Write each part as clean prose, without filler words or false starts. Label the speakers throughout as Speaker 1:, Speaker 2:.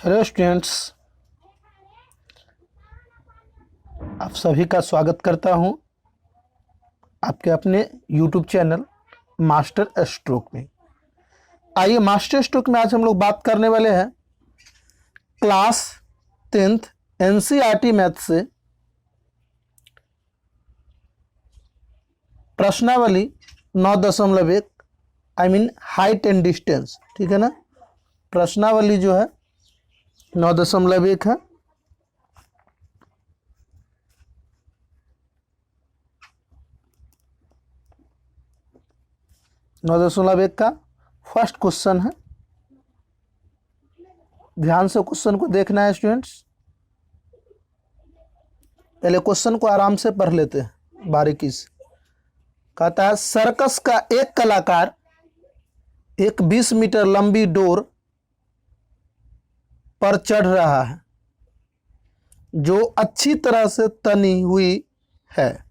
Speaker 1: Hello students, आप सभी का स्वागत करता हूं आपके अपने यूट्यूब चैनल मास्टर स्ट्रोक में। आइए मास्टर स्ट्रोक में आज हम लोग बात करने वाले हैं क्लास 10th एनसीईआरटी मैथ से प्रश्नावली 9.1 हाइट एंड डिस्टेंस। ठीक है ना, प्रश्नावली जो है 9.1 है। नौ दशमलव एक का फर्स्ट क्वेश्चन है। ध्यान से क्वेश्चन को देखना है स्टूडेंट्स। पहले क्वेश्चन को आराम से पढ़ लेते हैं बारीकी से। कहता है सर्कस का एक कलाकार एक 20 मीटर लंबी डोर पर चढ़ रहा है जो अच्छी तरह से तनी हुई है।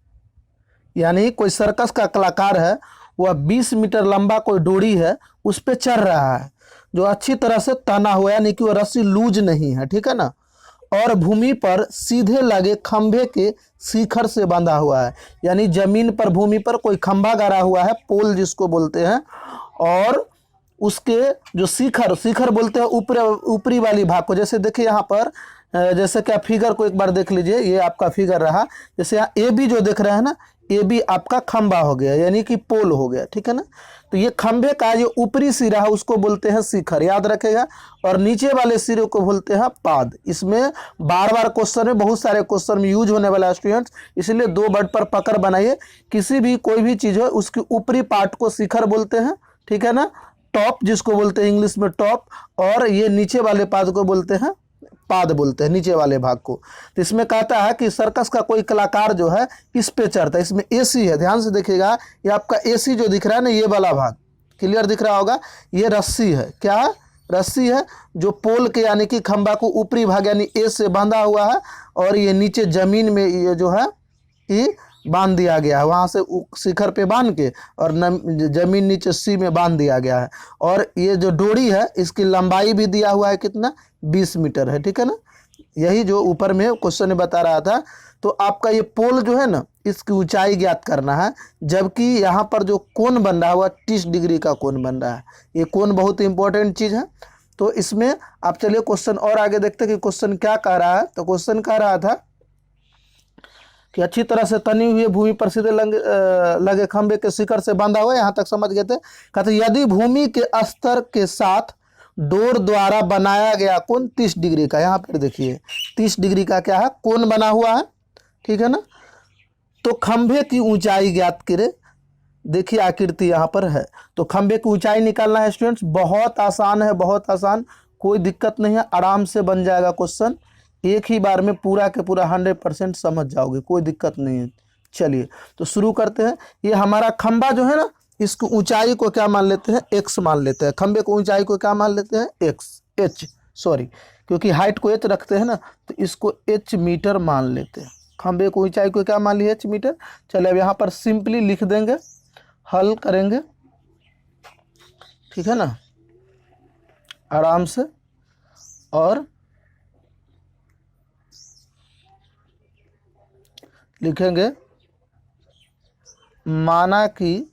Speaker 1: यानी कोई सर्कस का कलाकार है, वह 20 मीटर लंबा कोई डोरी है, उस पे चढ़ रहा है जो अच्छी तरह से तना हुआ है, यानी कि वह रस्सी लूज नहीं है। ठीक है ना, और भूमि पर सीधे लगे खंभे के शिखर से बंधा हुआ है। यानी जमीन पर भूमि पर कोई खंभा गाड़ा हुआ है, पोल जिसको बोलते हैं, और उसके जो शिखर बोलते हैं ऊपरी वाली भाग को। जैसे देखिए यहाँ पर, जैसे कि आप फिगर को एक बार देख लीजिए, ये आपका फिगर रहा। जैसे यहाँ ए बी जो देख रहे हैं ना, ए बी आपका खंभा हो गया, यानी कि पोल हो गया। ठीक है ना, तो ये खंभे का जो ऊपरी सिरा है उसको बोलते हैं शिखर, याद रखेगा। और नीचे वाले सिरे को बोलते हैं पाद। इसमें बार बार क्वेश्चन में, बहुत सारे क्वेश्चन में यूज होने वाला है स्टूडेंट्स, इसलिए 2 वर्ड पर पकड़ बनाइए। किसी भी कोई भी चीज़ हो उसकी ऊपरी पार्ट को शिखर बोलते हैं। ठीक है ना, टॉप जिसको बोलते हैं इंग्लिश में टॉप, और ये नीचे वाले पाद को बोलते हैं पाद बोलते हैं, नीचे वाले भाग को। तो इसमें कहता है कि सर्कस का कोई कलाकार जो है इस पे चढ़ता है। इसमें एसी है, ध्यान से देखिएगा। ये आपका एसी जो दिख रहा है ना, ये वाला भाग क्लियर दिख रहा होगा। ये रस्सी है, क्या है? रस्सी है जो पोल के यानी कि खंभा को ऊपरी भाग यानी ए से बांधा हुआ है, और ये नीचे जमीन में ये जो है ये बांध दिया गया है, वहाँ से शिखर पे बांध के, और जमीन नीचे सी में बांध दिया गया है। और ये जो डोरी है इसकी लंबाई भी दिया हुआ है, कितना? 20 मीटर है। ठीक है ना, यही जो ऊपर में क्वेश्चन में बता रहा था। तो आपका ये पोल जो है ना, इसकी ऊंचाई ज्ञात करना है। जबकि यहाँ पर जो कोण बन रहा है वह 30 डिग्री का कोण बन रहा है। ये कोण बहुत इंपॉर्टेंट चीज़ है। तो इसमें आप चलिए क्वेश्चन और आगे देखते हैं कि क्वेश्चन क्या कह रहा है। तो क्वेश्चन कह रहा था कि अच्छी तरह से तनी हुई भूमि पर सीधे लगे खंभे के शिखर से बांधा हुआ है। यहाँ तक समझ गए थे। कहते यदि भूमि के स्तर के साथ डोर द्वारा बनाया गया कोण 30 डिग्री का, यहाँ पर देखिए 30 डिग्री का क्या है? कोण बना हुआ है। ठीक है ना, तो खंभे की ऊंचाई ज्ञात करें। देखिए आकृति यहाँ पर है, तो खंभे की ऊंचाई निकालना है स्टूडेंट्स। बहुत आसान है, बहुत आसान, कोई दिक्कत नहीं है, आराम से बन जाएगा क्वेश्चन। एक ही बार में पूरा के पूरा 100% समझ जाओगे, कोई दिक्कत नहीं है। चलिए तो शुरू करते हैं। ये हमारा खंभा जो है ना, इसकी ऊंचाई को क्या मान लेते हैं? x मान लेते हैं। खंभे को ऊंचाई को क्या मान लेते हैं? h सॉरी, क्योंकि हाइट को h रखते हैं ना, तो इसको h मीटर मान लेते हैं। खंभे को ऊंचाई को क्या मान लिया? h metre. चलिए अब यहाँ पर सिंपली लिख देंगे, हल करेंगे। ठीक है ना, आराम से। और लिखेंगे माना कि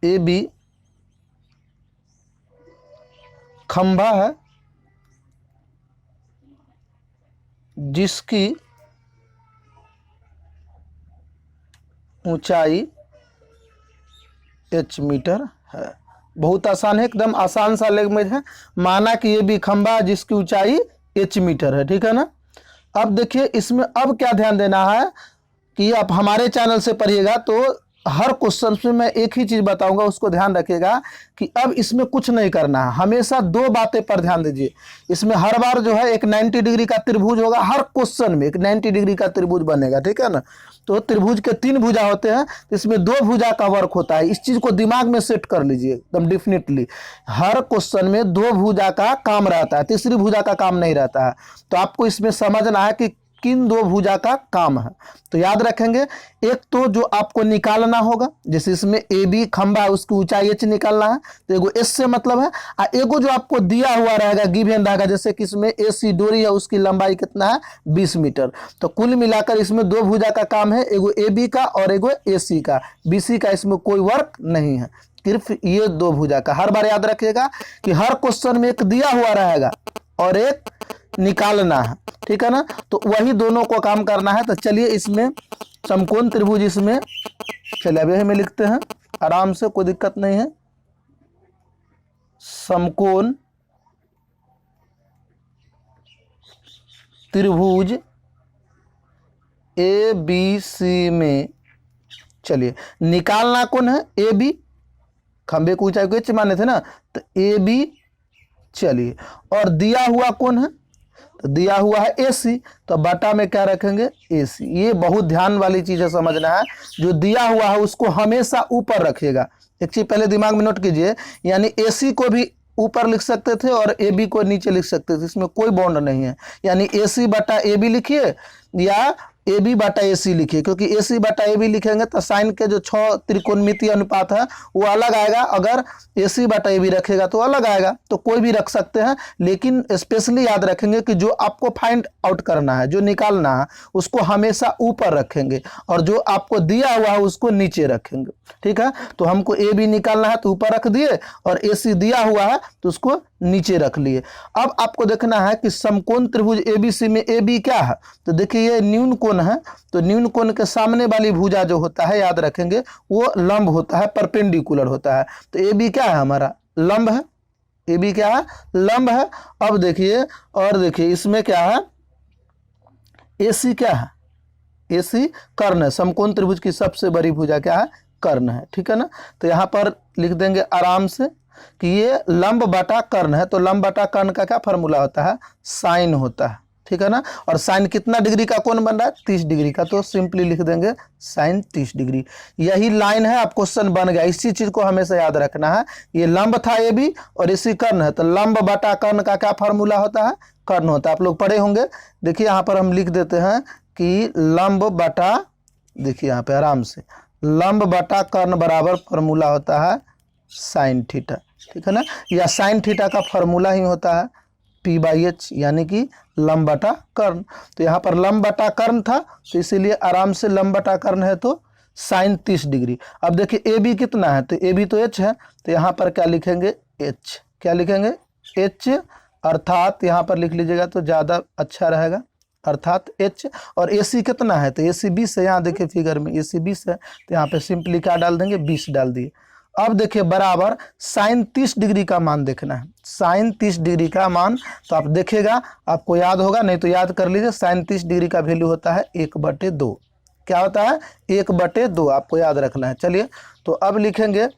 Speaker 1: ए बी खंभा है जिसकी ऊंचाई h मीटर है। बहुत आसान है, एकदम आसान सा लैंग्वेज है। माना कि ये भी खंभा है जिसकी ऊंचाई h मीटर है। ठीक है ना, अब देखिए इसमें अब क्या ध्यान देना है कि आप हमारे चैनल से पढ़िएगा तो हर क्वेश्चन में मैं एक ही चीज बताऊंगा, उसको ध्यान रखिएगा कि अब इसमें कुछ नहीं करना है। हमेशा 2 बातें पर ध्यान दीजिए। इसमें हर बार जो है एक 90 डिग्री का त्रिभुज होगा, हर क्वेश्चन में एक 90 डिग्री का त्रिभुज बनेगा। ठीक है ना, तो त्रिभुज के 3 भुजा होते हैं, इसमें 2 भुजा का वर्क होता है। इस चीज को दिमाग में सेट कर लीजिए एकदम डेफिनेटली। हर क्वेश्चन में 2 भुजा का काम रहता है, तीसरी भुजा का काम नहीं रहता है। तो आपको इसमें समझना है कि किन दो भुजा का काम है। तो याद रखेंगे, एक तो जो आपको निकालना होगा, जैसे इसमें ए बी खंभा है उसकी ऊंचाई एच निकालना है, तो एगो एस से मतलब है। और एगो जो आपको दिया हुआ रहेगा गिवन रहेगा, जैसे कि इसमें ए सी डोरी है उसकी लंबाई कितना है 20 मीटर। तो कुल मिलाकर इसमें दो भुजा का काम है, एगो ए बी का और एगो ए सी का। बी सी का इसमें कोई वर्क नहीं है, सिर्फ ये दो भुजा का। हर बार याद रखिएगा कि हर क्वेश्चन में एक दिया हुआ रहेगा और एक निकालना है, ठीक है ना। तो वही दोनों को काम करना है। तो चलिए इसमें समकोण त्रिभुज, इसमें चलिए अभी हमें लिखते हैं आराम से, कोई दिक्कत नहीं है। समकोण त्रिभुज ए बी सी में, चलिए निकालना कौन है, ए बी, खंबे की ऊंचाई को एच माने थे ना, तो ए बी। चलिए और दिया हुआ कौन है, तो दिया हुआ है ए सी, तो बटा में क्या रखेंगे ए सी। ये बहुत ध्यान वाली चीज है, समझना है। जो दिया हुआ है उसको हमेशा ऊपर रखिएगा। एक चीज पहले दिमाग में नोट कीजिए, यानी ए सी को भी ऊपर लिख सकते थे और ए बी को नीचे लिख सकते थे, इसमें कोई बॉन्ड नहीं है। यानी ए सी बटा ए बी लिखिए या ए बी बटा ए सी लिखिए, क्योंकि ए सी बटा ए बी लिखेंगे तो साइन के जो 6 त्रिकोणमितीय अनुपात है वो अलग आएगा। अगर ए सी बटा ए बी रखेगा तो अलग आएगा। तो कोई भी रख सकते हैं, लेकिन स्पेशली याद रखेंगे कि जो आपको फाइंड आउट करना है, जो निकालना है, उसको हमेशा ऊपर रखेंगे और जो आपको दिया हुआ है उसको नीचे रखेंगे, ठीक है। तो हमको ए बी निकालना है तो ऊपर रख दिए, और ए सी दिया हुआ है तो उसको नीचे रख लिए। अब आपको देखना है कि समकोण त्रिभुज एबीसी में ए बी क्या है, तो देखिए ये न्यून कोण है, तो न्यून कोण के सामने वाली भुजा जो होता है याद रखेंगे वो लंब होता है, परपेंडिकुलर होता है। तो ए बी क्या है हमारा, लंब है। ए बी क्या है, लंब है। अब देखिए और देखिए इसमें क्या है, ए सी क्या है, ए सी कर्ण है। समकोण त्रिभुज की सबसे बड़ी भुजा क्या है, कर्ण है, ठीक है ना। तो यहाँ पर लिख देंगे आराम से कि ये लंब बटा कर्ण है। तो लंब बटा कर्ण का क्या फॉर्मूला होता है, साइन होता है, ठीक है ना। और साइन कितना डिग्री का कोण बन रहा है, 30 डिग्री का। तो सिंपली लिख देंगे साइन 30 डिग्री। यही लाइन है, आप क्वेश्चन बन गया। इसी चीज को हमेशा याद रखना है। ये लंब था ए बी और इसी कर्ण है, तो लंब बटा कर्ण का क्या फॉर्मूला होता है, कर्ण होता है। आप लोग पढ़े होंगे। देखिए यहाँ पर हम लिख देते हैं कि लंब बटा, देखिए यहाँ पे आराम से, लंब बटा कर्ण बराबर फॉर्मूला होता है साइन थीटा, ठीक है ना। या साइन थीटा का फॉर्मूला ही होता है पी बाई एच, यानी कि लंब बटा कर्ण। तो यहाँ पर लंब बटा कर्ण था, तो इसीलिए आराम से लंब बटा कर्ण है तो साइन 30 डिग्री। अब देखिए ए बी कितना है, तो ए बी तो एच है, तो यहाँ पर क्या लिखेंगे एच, क्या लिखेंगे एच, अर्थात यहाँ पर लिख लीजिएगा तो ज़्यादा अच्छा रहेगा, अर्थात एच। और ए सी कितना है, तो ए सी 20 है। यहाँ देखिए फिगर में ए सी 20 है, तो यहाँ पे सिंपली क्या डाल देंगे 20 डाल दिए। अब देखिए बराबर साइन 30 डिग्री का मान देखना है, साइन 30 डिग्री का मान। तो आप देखेगा, आपको याद होगा, नहीं तो याद कर लीजिए। साइन 30 डिग्री का वैल्यू होता है 1/2। क्या होता है, 1/2, आपको याद रखना है। चलिए तो अब लिखेंगे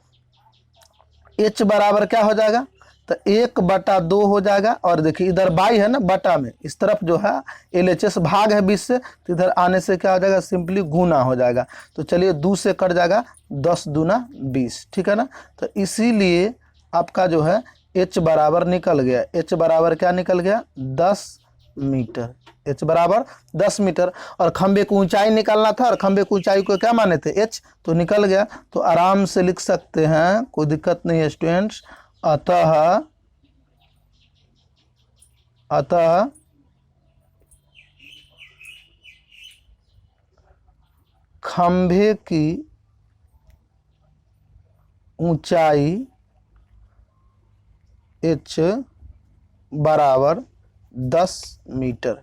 Speaker 1: एच बराबर क्या हो जाएगा, तो 1/2 हो जाएगा। और देखिए इधर बाई है ना, बटा में इस तरफ जो है LHS भाग है 20 से, तो इधर आने से क्या हो जाएगा, सिंपली गुना हो जाएगा। तो चलिए 2 से कट जाएगा, 10 दूना 20, ठीक है ना। तो इसीलिए आपका जो है H बराबर निकल गया, H बराबर क्या निकल गया 10 मीटर, H बराबर 10 मीटर। और खंबे की ऊंचाई निकालना था, और खंबे की ऊंचाई को क्या माने थे H, तो निकल गया। तो आराम से लिख सकते हैं, कोई दिक्कत नहीं है स्टूडेंट्स। अतः खंभे की ऊंचाई H बराबर 10 मीटर,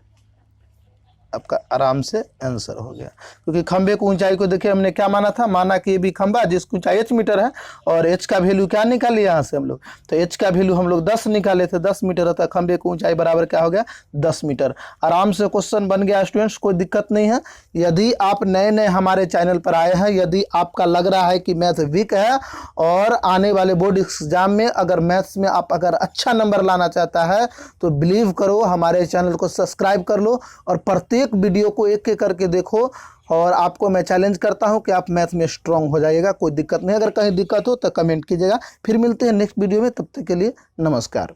Speaker 1: आपका आराम से आंसर हो गया। क्योंकि खंबे की ऊंचाई को देखिए हमने क्या माना था, माना कि ये भी खंबा जिसकी ऊंचाई h मीटर है, और h का वैल्यू क्या निकाली यहाँ से हम लोग, तो h का वैल्यू हम लोग 10 निकाले थे, 10 मीटर होता है। खंबे की ऊंचाई बराबर क्या हो गया 10 मीटर। आराम से क्वेश्चन बन गया स्टूडेंट्स, कोई दिक्कत नहीं है। यदि आप नए नए हमारे चैनल पर आए हैं, यदि आपका लग रहा है कि मैथ वीक है और आने वाले बोर्ड एग्जाम में अगर मैथ्स में आप अगर अच्छा नंबर लाना चाहता है, तो बिलीव करो हमारे चैनल को सब्सक्राइब कर लो और प्रत्येक वीडियो को एक एक करके देखो। और आपको मैं चैलेंज करता हूं कि आप मैथ में स्ट्रांग हो जाइएगा। कोई दिक्कत नहीं, अगर कहीं दिक्कत हो तो कमेंट कीजिएगा। फिर मिलते हैं नेक्स्ट वीडियो में, तब तक के लिए नमस्कार।